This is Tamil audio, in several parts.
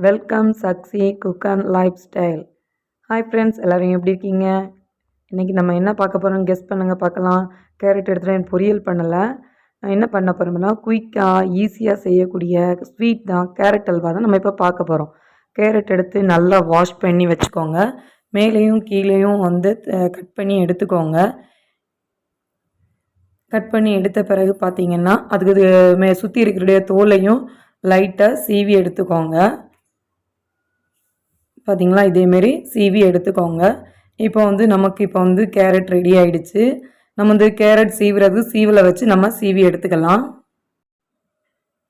Welcome சக்ஸி cook and life style. Hi friends, எல்லோரும் எப்படி இருக்கீங்க? இன்றைக்கி நம்ம என்ன பார்க்க போகிறோம் கெஸ் பண்ணுங்கள் பார்க்கலாம். கேரட் எடுத்துகிட்டு பொரியல் பண்ணலை. நான் என்ன பண்ண போகிறோம்னா குயிக்காக ஈஸியாக செய்யக்கூடிய ஸ்வீட் தான், கேரட் அல்வா தான் நம்ம இப்போ பார்க்க போகிறோம். கேரட் எடுத்து நல்லா வாஷ் பண்ணி வச்சுக்கோங்க. மேலேயும் கீழேயும் கட் பண்ணி எடுத்துக்கோங்க. கட் பண்ணி எடுத்த பிறகு பார்த்தீங்கன்னா அதுக்கு சுற்றி இருக்கிற தோலையும் லைட்டாக சீவி எடுத்துக்கோங்க. பார்த்தீங்களா, இதேமாரி சீவி எடுத்துக்கோங்க. இப்போ நமக்கு கேரட் ரெடி ஆகிடுச்சு. நம்ம கேரட் சீவுறது சீவலை வச்சு நம்ம சீவி எடுத்துக்கலாம்.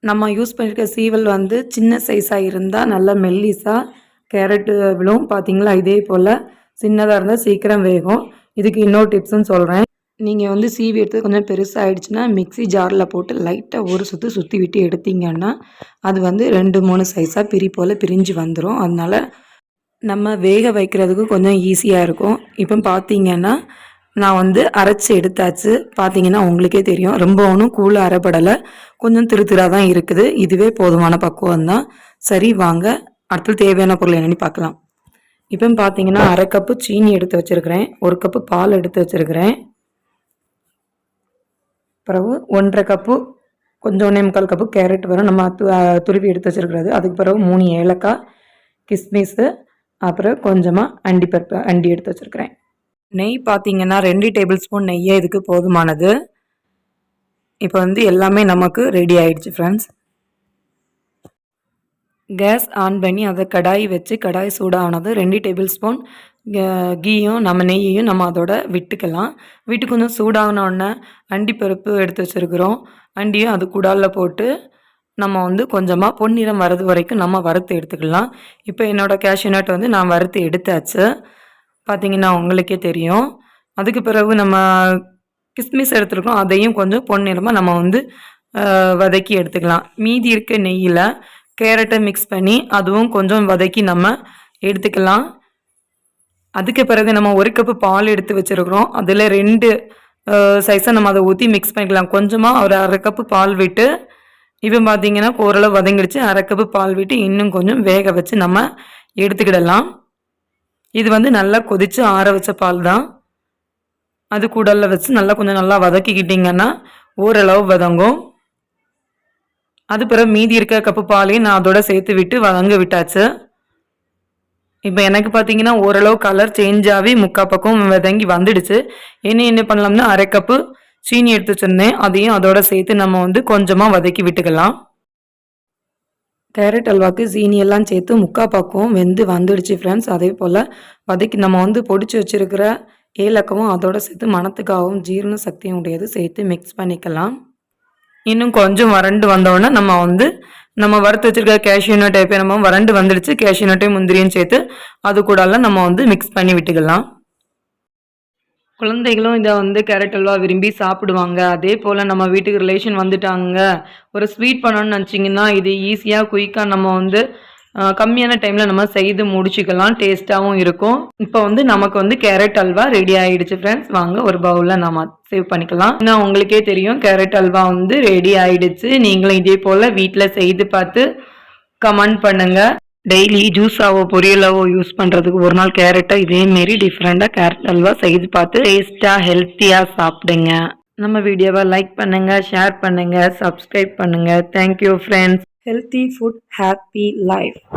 நம்ம யூஸ் பண்ணியிருக்க சீவல் சின்ன சைஸாக இருந்தால் நல்லா மெல்லிஸாக கேரட்டு விழும். பார்த்தீங்களா, இதே போல் சின்னதாக இருந்தால் சீக்கிரம் வேகும். இதுக்கு இன்னொரு டிப்ஸ்ன்னு சொல்கிறேன். நீங்கள் சீவி எடுத்து கொஞ்சம் பெருசாகிடுச்சுன்னா மிக்ஸி ஜாரில் போட்டு லைட்டாக ஒரு சுற்றி விட்டு எடுத்தீங்கன்னா அது 2-3 சைஸாக பிரிஞ்சு வந்துடும். அதனால் நம்ம வேக வைக்கிறதுக்கு கொஞ்சம் ஈஸியாக இருக்கும். இப்போ பார்த்தீங்கன்னா நான் அரைச்சி எடுத்தாச்சு. பார்த்தீங்கன்னா உங்களுக்கே தெரியும், ரொம்ப ஒன்றும் கூழ அரைப்படலை, கொஞ்சம் திருத்திராக தான் இருக்குது. இதுவே போதுமான பக்குவம் தான். சரி, வாங்க அடுத்து தேவையான பொருள் என்னென்னு பார்க்கலாம். இப்போ பார்த்தீங்கன்னா அரை கப்பு சீனி எடுத்து வச்சுருக்கிறேன், 1 கப்பு பால் எடுத்து வச்சுருக்கிறேன், பிறகு 1.5 கப்பு கொஞ்சம் 1.25 கப்பு கேரட் வரும் நம்ம துருவி எடுத்து வச்சுருக்கிறது. அதுக்கு பிறகு 3 ஏலக்காய், கிஸ்மிஸு, அப்புறம் கொஞ்சமாக அண்டி எடுத்து வச்சுருக்கிறேன். நெய் பார்த்தீங்கன்னா 2 டேபிள் ஸ்பூன் நெய்யே இதுக்கு போதுமானது. இப்போ எல்லாமே நமக்கு ரெடி ஆகிடுச்சு ஃப்ரெண்ட்ஸ். கேஸ் ஆன் பண்ணி அதை கடாய் வச்சு கடாய் சூடானது 2 டேபிள் ஸ்பூன் கீயும் நம்ம நெய்யையும் நம்ம அதோட விட்டுக்கலாம். விட்டு கொஞ்சம் சூடானோடனே அண்டிப்பருப்பு எடுத்து வச்சுருக்குறோம். அண்டியும் அது கூடாலில் போட்டு நம்ம கொஞ்சமாக பொன்னிறம் வர்றது வரைக்கும் நம்ம வறுத்து எடுத்துக்கலாம். இப்போ என்னோடய கேஷ்யூ நட் நான் வறுத்து எடுத்தாச்சு. பார்த்திங்கன்னா உங்களுக்கே தெரியும். அதுக்கு பிறகு நம்ம கிஸ்மிஸ் எடுத்துருக்கோம், அதையும் கொஞ்சம் பொன்னிறமாக நம்ம வதக்கி எடுத்துக்கலாம். மீதி இருக்க நெய்யில் கேரட்டை மிக்ஸ் பண்ணி அதுவும் கொஞ்சம் வதக்கி நம்ம எடுத்துக்கலாம். அதுக்கு பிறகு நம்ம 1 கப்பு பால் எடுத்து வச்சுருக்குறோம். அதில் 2 சைஸை நம்ம அதை ஊற்றி மிக்ஸ் பண்ணிக்கலாம். கொஞ்சமாக ஒரு அரை கப்பு பால் விட்டு, இப்போ பார்த்தீங்கன்னா ஓரளவு வதங்கிடுச்சு. அரை கப்பு பால் விட்டு இன்னும் கொஞ்சம் வேக வச்சு நம்ம எடுத்துக்கிடலாம். இது நல்லா கொதித்து ஆற வச்ச பால் தான். அது கூடல வச்சு கொஞ்சம் நல்லா வதக்கிக்கிட்டிங்கன்னா ஓரளவு வதங்கும். அது பிறகு மீதி இருக்க கப்பு பாலையும் நான் அதோட சேர்த்து விட்டு வதங்க விட்டாச்சு. இப்போ எனக்கு பார்த்தீங்கன்னா ஓரளவு கலர் சேஞ்ச் ஆகி 3/4 பக்கம் வதங்கி வந்துடுச்சு. என்ன பண்ணலாம்னா அரை கப்பு சீனி எடுத்து வச்சுருந்தேன், அதையும் அதோட சேர்த்து நம்ம கொஞ்சமாக வதக்கி விட்டுக்கலாம். கேரட் அல்வாக்கு சீனி எல்லாம் சேர்த்து 3/4 பக்கம் வெந்து வந்துடுச்சு ஃப்ரெண்ட்ஸ். அதே போல் வதக்கி நம்ம பொடிச்சு வச்சுருக்கிற ஏலக்காவும் அதோட சேர்த்து மணத்துக்காகவும் ஜீரண சக்தியும் உடையது சேர்த்து மிக்ஸ் பண்ணிக்கலாம். இன்னும் கொஞ்சம் வறண்டு வந்தோடனே நம்ம வறுத்து வச்சுருக்க கேஷ்யூ நட் இப்போ நம்ம வறண்டு வந்துடுச்சு. கேஷ்யூ நட்டையும் முந்திரியும் சேர்த்து அது கூடலாம் நம்ம மிக்ஸ் பண்ணி விட்டுக்கலாம். குழந்தைகளும் இதை கேரட் அல்வா விரும்பி சாப்பிடுவாங்க. அதே போல் நம்ம வீட்டுக்கு ரிலேஷன் வந்துட்டாங்க, ஒரு ஸ்வீட் பண்ணணும்னு நினச்சிங்கன்னா இது ஈஸியாக குயிக்காக நம்ம கம்மியான டைமில் நம்ம செய்து முடிச்சுக்கலாம். டேஸ்ட்டாகவும் இருக்கும். இப்போ நமக்கு கேரட் அல்வா ரெடி ஆகிடுச்சு ஃப்ரெண்ட்ஸ். வாங்க ஒரு பவுலில் நம்ம சேவ் பண்ணிக்கலாம். ஏன்னா உங்களுக்கே தெரியும் கேரட் அல்வா ரெடி ஆகிடுச்சு. நீங்களும் இதே போல் வீட்டில் செய்து பார்த்து கமெண்ட் பண்ணுங்கள். டெய்லி ஜூஸாவோ பொரியலாவோ யூஸ் பண்ணுறதுக்கு ஒரு நாள் கேரட்டை இதேமாரி டிஃப்ரெண்ட்டாக கேரட் அல்வா செய்து பார்த்து டேஸ்ட்டாக ஹெல்த்தியாக சாப்பிடுங்க. நம்ம வீடியோவை லைக் பண்ணுங்கள், ஷேர் பண்ணுங்கள், சப்ஸ்கிரைப் பண்ணுங்கள். Thank you friends. Healthy food, happy life.